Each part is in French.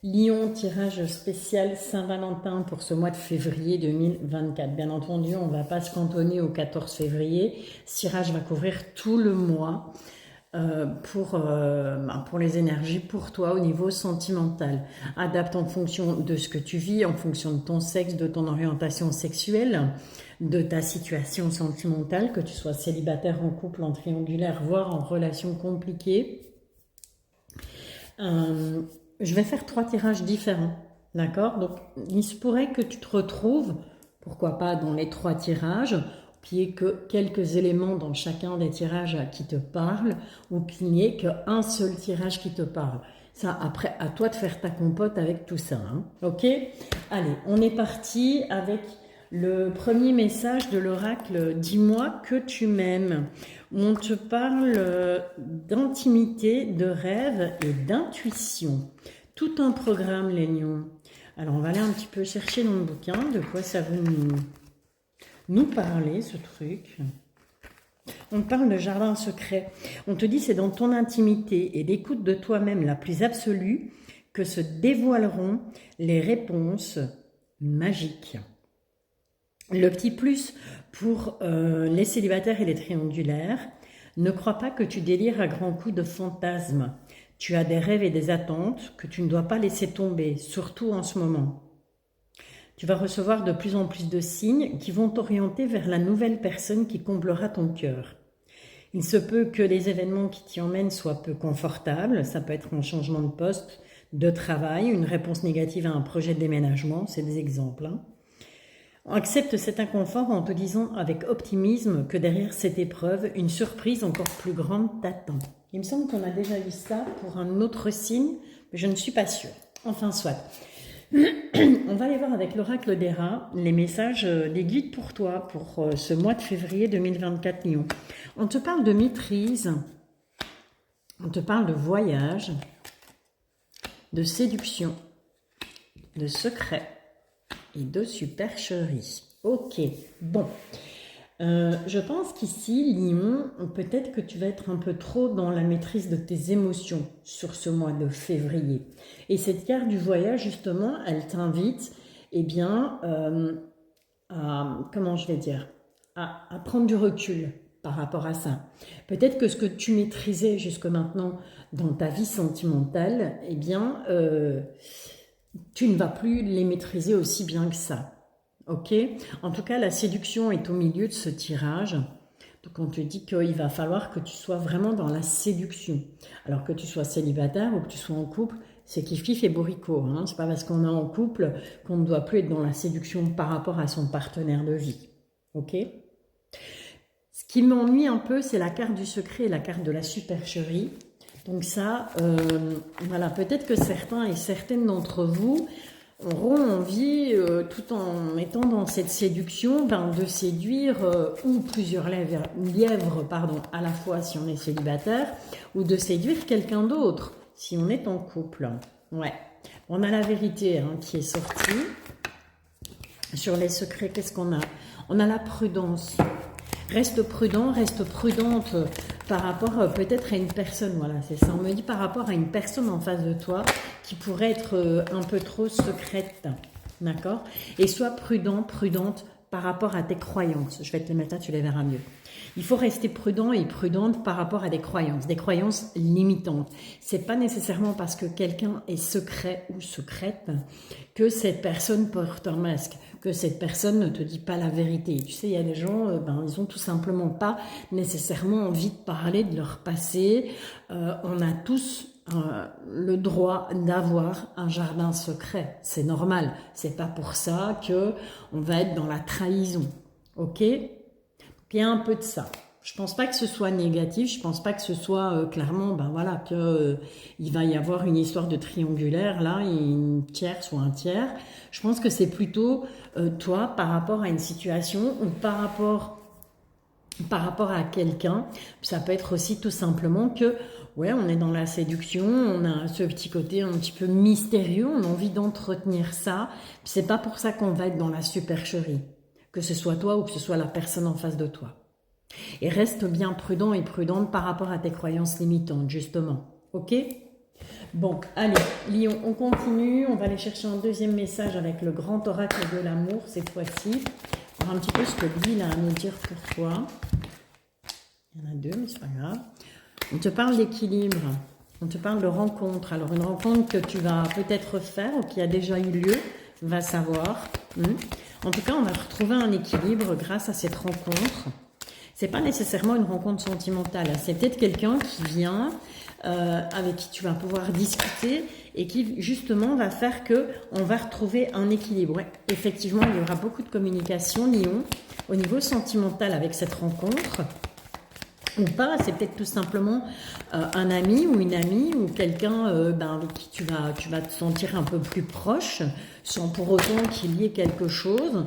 Lion, tirage spécial Saint-Valentin pour ce mois de février 2024. Bien entendu, on ne va pas se cantonner au 14 février. Ce tirage va couvrir tout le mois pour les énergies, pour toi au niveau sentimental. Adapte en fonction de ce que tu vis, en fonction de ton sexe, de ton orientation sexuelle, de ta situation sentimentale, que tu sois célibataire, en couple, en triangulaire, voire en relation compliquée. Je vais faire 3 tirages différents, d'accord? Donc, il se pourrait que tu te retrouves, pourquoi pas, dans les 3 tirages, qu'il n'y ait que quelques éléments dans chacun des tirages qui te parlent, ou qu'il n'y ait qu'un seul tirage qui te parle. Ça, après, à toi de faire ta compote avec tout ça, hein, ok? Allez, on est parti avec le premier message de l'oracle « Dis-moi que tu m'aimes ». On te parle d'intimité, de rêve et d'intuition. Tout un programme, les lions. Alors, on va aller un petit peu chercher dans le bouquin de quoi ça veut nous parler, ce truc. On te parle de jardin secret. On te dit c'est dans ton intimité et l'écoute de toi-même la plus absolue que se dévoileront les réponses magiques. Le petit plus pour les célibataires et les triangulaires, ne crois pas que tu délires à grands coups de fantasmes. Tu as des rêves et des attentes que tu ne dois pas laisser tomber, surtout en ce moment. Tu vas recevoir de plus en plus de signes qui vont t'orienter vers la nouvelle personne qui comblera ton cœur. Il se peut que les événements qui t'y emmènent soient peu confortables. Ça peut être un changement de poste, de travail, une réponse négative à un projet de déménagement, c'est des exemples, hein. Accepte cet inconfort en te disant avec optimisme que derrière cette épreuve, une surprise encore plus grande t'attend. Il me semble qu'on a déjà vu ça pour un autre signe, mais je ne suis pas sûre. Enfin, soit. On va aller voir avec l'oracle des rats les messages, les guides pour toi, pour ce mois de février 2024, Lion. On te parle de maîtrise, on te parle de voyage, de séduction, de secret et de supercherie. Ok, bon. Je pense qu'ici, Lion, peut-être que tu vas être un peu trop dans la maîtrise de tes émotions sur ce mois de février. Et cette carte du voyage, justement, elle t'invite, eh bien, comment je vais dire, à prendre du recul par rapport à ça. Peut-être que ce que tu maîtrisais jusque maintenant dans ta vie sentimentale, eh bien, tu ne vas plus les maîtriser aussi bien que ça. Ok? En tout cas, la séduction est au milieu de ce tirage. Donc, on te dit qu'il va falloir que tu sois vraiment dans la séduction. Alors que tu sois célibataire ou que tu sois en couple, c'est kiff-kiff et bourricot. Hein? C'est pas parce qu'on est en couple qu'on ne doit plus être dans la séduction par rapport à son partenaire de vie. Ok? Ce qui m'ennuie un peu, c'est la carte du secret et la carte de la supercherie. Donc ça, voilà, peut-être que certains et certaines d'entre vous auront envie, tout en étant dans cette séduction, de séduire ou plusieurs lièvres à la fois si on est célibataire, ou de séduire quelqu'un d'autre si on est en couple. Ouais. On a la vérité qui est sortie. Sur les secrets, qu'est-ce qu'on a? On a la prudence. Reste prudent, reste prudente par rapport peut-être à une personne, voilà, c'est ça. On me dit par rapport à une personne en face de toi qui pourrait être un peu trop secrète, d'accord? Et sois prudent, prudente par rapport à tes croyances. Je vais te les mettre là, tu les verras mieux. Il faut rester prudent et prudente par rapport à des croyances limitantes. C'est pas nécessairement parce que quelqu'un est secret ou secrète que cette personne porte un masque, que cette personne ne te dit pas la vérité. Tu sais, il y a des gens, ils ont tout simplement pas nécessairement envie de parler de leur passé. On a tous le droit d'avoir un jardin secret. C'est normal. C'est pas pour ça que on va être dans la trahison. Ok? Il y a un peu de ça. Je pense pas que ce soit négatif, je pense pas que ce soit clairement, il va y avoir une histoire de triangulaire, là, une tierce ou un tiers. Je pense que c'est plutôt toi par rapport à une situation ou par rapport à quelqu'un. Ça peut être aussi tout simplement que, ouais, on est dans la séduction, on a ce petit côté un petit peu mystérieux, on a envie d'entretenir ça. C'est pas pour ça qu'on va être dans la supercherie. Que ce soit toi ou que ce soit la personne en face de toi. Et reste bien prudent et prudente par rapport à tes croyances limitantes, justement. Ok? Bon, allez, Lion, on continue. On va aller chercher un deuxième message avec le grand oracle de l'amour cette fois-ci. Voir un petit peu ce que lui il a à nous dire pour toi. Il y en a deux, mais c'est pas grave. On te parle d'équilibre. On te parle de rencontre. Alors, une rencontre que tu vas peut-être faire ou qui a déjà eu lieu, va savoir. En tout cas, on va retrouver un équilibre grâce à cette rencontre. C'est pas nécessairement une rencontre sentimentale. C'est peut-être quelqu'un qui vient, avec qui tu vas pouvoir discuter et qui justement va faire que on va retrouver un équilibre. Ouais, effectivement, il y aura beaucoup de communication, Lion, au niveau sentimental avec cette rencontre. Ou pas, c'est peut-être tout simplement un ami ou une amie ou quelqu'un avec qui tu vas te sentir un peu plus proche sans pour autant qu'il y ait quelque chose.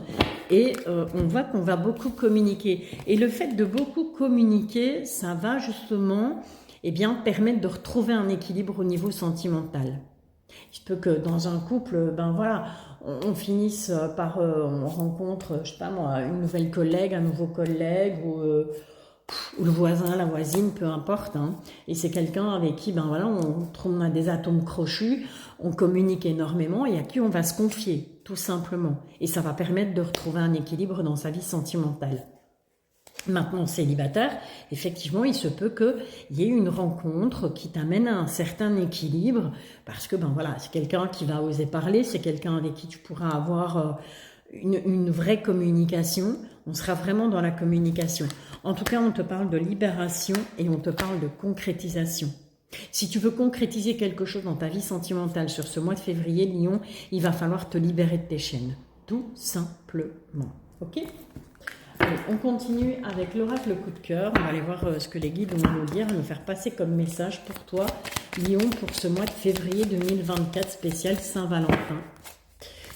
Et on voit qu'on va beaucoup communiquer. Et le fait de beaucoup communiquer, ça va justement permettre de retrouver un équilibre au niveau sentimental. Il se peut que dans un couple, on finisse par, on rencontre, je sais pas moi, une nouvelle collègue, un nouveau collègue ou le voisin, la voisine, peu importe. Et c'est quelqu'un avec qui, on a des atomes crochus, on communique énormément et à qui on va se confier, tout simplement. Et ça va permettre de retrouver un équilibre dans sa vie sentimentale. Maintenant, célibataire, effectivement, il se peut qu'il y ait une rencontre qui t'amène à un certain équilibre parce que, c'est quelqu'un qui va oser parler, c'est quelqu'un avec qui tu pourras avoir une vraie communication. On sera vraiment dans la communication. En tout cas, on te parle de libération et on te parle de concrétisation. Si tu veux concrétiser quelque chose dans ta vie sentimentale sur ce mois de février, Lion, il va falloir te libérer de tes chaînes. Tout simplement. Ok ? Allez, on continue avec l'oracle coup de cœur. On va aller voir ce que les guides vont nous dire, nous faire passer comme message pour toi, Lion, pour ce mois de février 2024 spécial Saint-Valentin.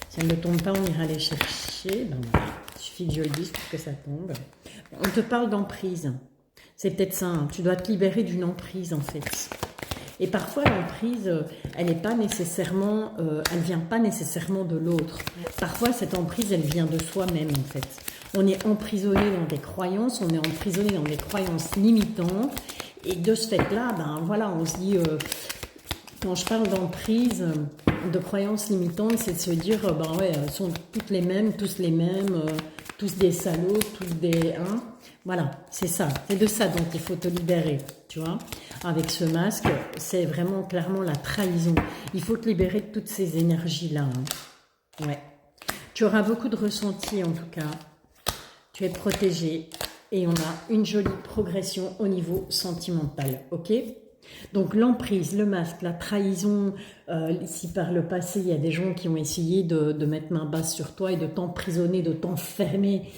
Si elle ne tombe pas, on ira les chercher. Il suffit que je le dise pour que ça tombe. On te parle d'emprise. C'est peut-être ça, tu dois te libérer d'une emprise en fait. Et parfois l'emprise, elle n'est pas nécessairement, elle vient pas nécessairement de l'autre. Parfois cette emprise, elle vient de soi-même en fait. On est emprisonné dans des croyances, on est emprisonné dans des croyances limitantes. Et de ce fait-là, on se dit, quand je parle d'emprise, de croyances limitantes, c'est de se dire, elles sont toutes les mêmes, tous les mêmes, tous des salauds, tous des... Voilà, c'est ça, c'est de ça dont il faut te libérer, tu vois. Avec ce masque, c'est vraiment clairement la trahison. Il faut te libérer de toutes ces énergies-là. Ouais. Tu auras beaucoup de ressentis en tout cas. Tu es protégé et on a une jolie progression au niveau sentimental, ok ? Donc l'emprise, le masque, la trahison, si par le passé il y a des gens qui ont essayé de mettre main basse sur toi et de t'emprisonner, de t'enfermer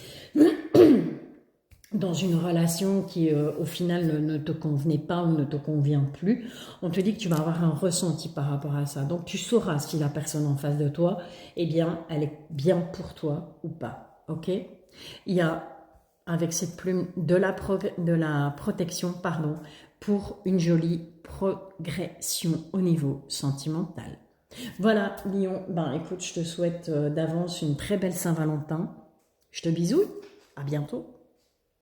dans une relation qui au final ne te convenait pas ou ne te convient plus, on te dit que tu vas avoir un ressenti par rapport à ça. Donc tu sauras si la personne en face de toi, elle est bien pour toi ou pas, ok ? Il y a avec cette plume de la protection, pour une jolie progression au niveau sentimental. Voilà, Lion, écoute, je te souhaite d'avance une très belle Saint-Valentin. Je te bisouille, à bientôt.